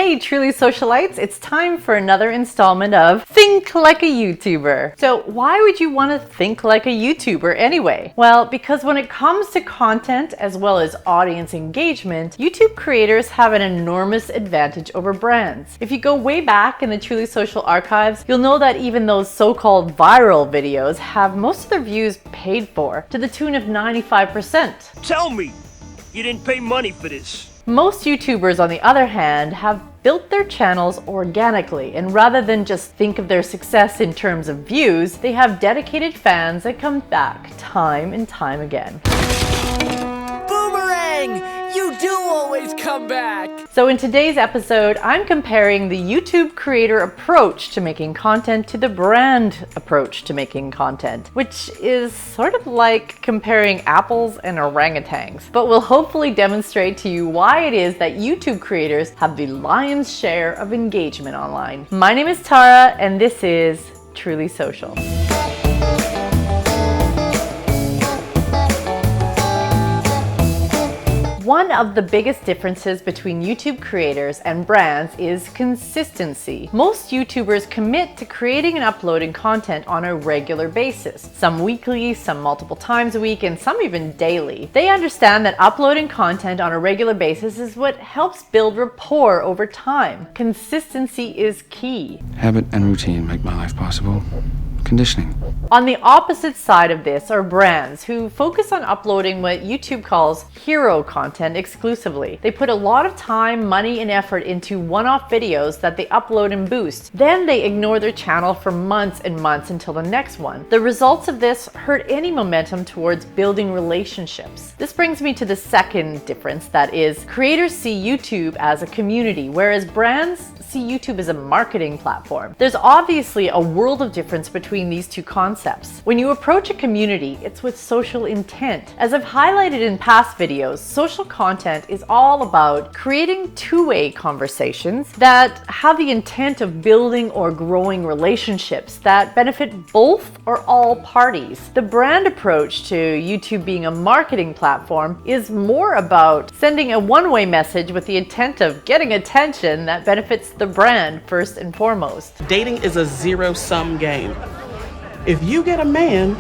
Hey truly socialites, it's time for another installment of Think Like a YouTuber. So why would you want to think like a YouTuber anyway? Well, because when it comes to content as well as audience engagement, YouTube creators have an enormous advantage over brands. If you go way back in the Truly Social archives, you'll know that even those so-called viral videos have most of their views paid for, to the tune of 95%. Tell me, you didn't pay money for this. Most YouTubers, on the other hand, have built their channels organically, and rather than just think of their success in terms of views, they have dedicated fans that come back time and time again. Boomerang! You do always come back! So in today's episode, I'm comparing the YouTube creator approach to making content to the brand approach to making content, which is sort of like comparing apples and orangutans, but will hopefully demonstrate to you why it is that YouTube creators have the lion's share of engagement online. My name is Tara, and this is Truly Social. One of the biggest differences between YouTube creators and brands is consistency. Most YouTubers commit to creating and uploading content on a regular basis, some weekly, some multiple times a week, and some even daily. They understand that uploading content on a regular basis is what helps build rapport over time. Consistency is key. Habit and routine make my life possible. Conditioning. On the opposite side of this are brands who focus on uploading what YouTube calls hero content exclusively. They put a lot of time, money, and effort into one-off videos that they upload and boost. Then they ignore their channel for months and months until the next one. The results of this hurt any momentum towards building relationships. This brings me to the second difference, that is, creators see YouTube as a community, whereas brands see YouTube as a marketing platform. There's obviously a world of difference between these two concepts. When you approach a community, it's with social intent. As I've highlighted in past videos, social content is all about creating two-way conversations that have the intent of building or growing relationships that benefit both or all parties. The brand approach to YouTube being a marketing platform is more about sending a one-way message with the intent of getting attention that benefits the brand first and foremost. Dating is a zero-sum game. If you get a man,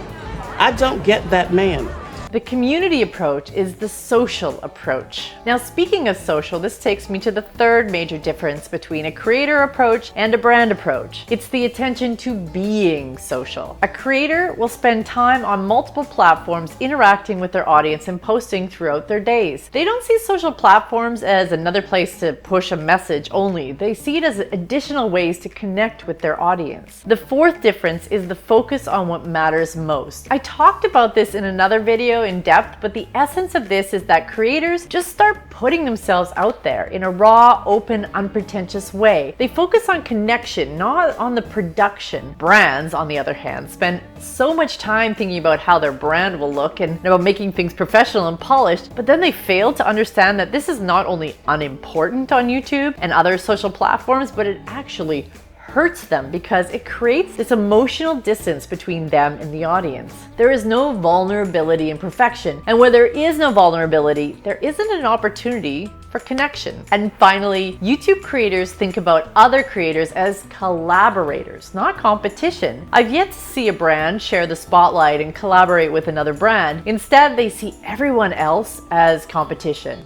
I don't get that man. The community approach is the social approach. Now, speaking of social, this takes me to the third major difference between a creator approach and a brand approach. It's the attention to being social. A creator will spend time on multiple platforms interacting with their audience and posting throughout their days. They don't see social platforms as another place to push a message only. They see it as additional ways to connect with their audience. The fourth difference is the focus on what matters most. I talked about this in another video in depth, but the essence of this is that creators just start putting themselves out there in a raw, open, unpretentious way. They focus on connection, not on the production. Brands, on the other hand, spend so much time thinking about how their brand will look and about making things professional and polished, but then they fail to understand that this is not only unimportant on YouTube and other social platforms, but it actually hurts them because it creates this emotional distance between them and the audience. There is no vulnerability in perfection, and where there is no vulnerability, there isn't an opportunity for connection. And finally, YouTube creators think about other creators as collaborators, not competition. I've yet to see a brand share the spotlight and collaborate with another brand. Instead, they see everyone else as competition.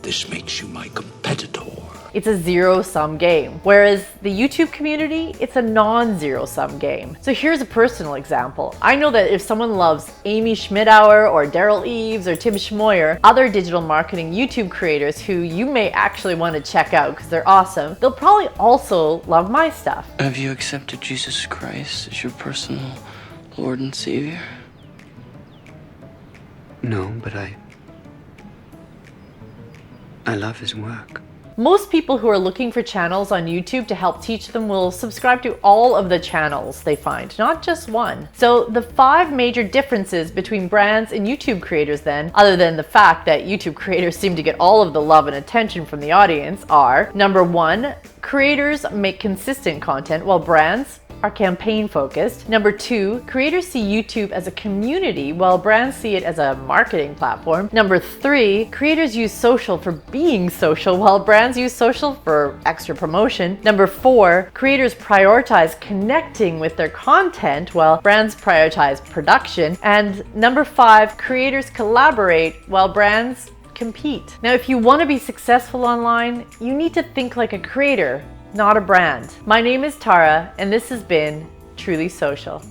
This makes you my competitor. It's a zero-sum game, whereas the YouTube community, it's a non-zero-sum game. So here's a personal example. I know that if someone loves Amy Schmidauer or Daryl Eves or Tim Schmoyer, other digital marketing YouTube creators who you may actually want to check out because they're awesome, they'll probably also love my stuff. Have you accepted Jesus Christ as your personal Lord and Savior? No, but I love his work. Most people who are looking for channels on YouTube to help teach them will subscribe to all of the channels they find, not just one. So the 5 major differences between brands and YouTube creators then, other than the fact that YouTube creators seem to get all of the love and attention from the audience, are: number 1, creators make consistent content while brands are campaign focused. Number 2, creators see YouTube as a community while brands see it as a marketing platform. Number 3, creators use social for being social while brands use social for extra promotion. Number 4, creators prioritize connecting with their content while brands prioritize production. And number 5, creators collaborate while brands compete. Now, if you want to be successful online, you need to think like a creator, not a brand. My name is Tara, and this has been Truly Social.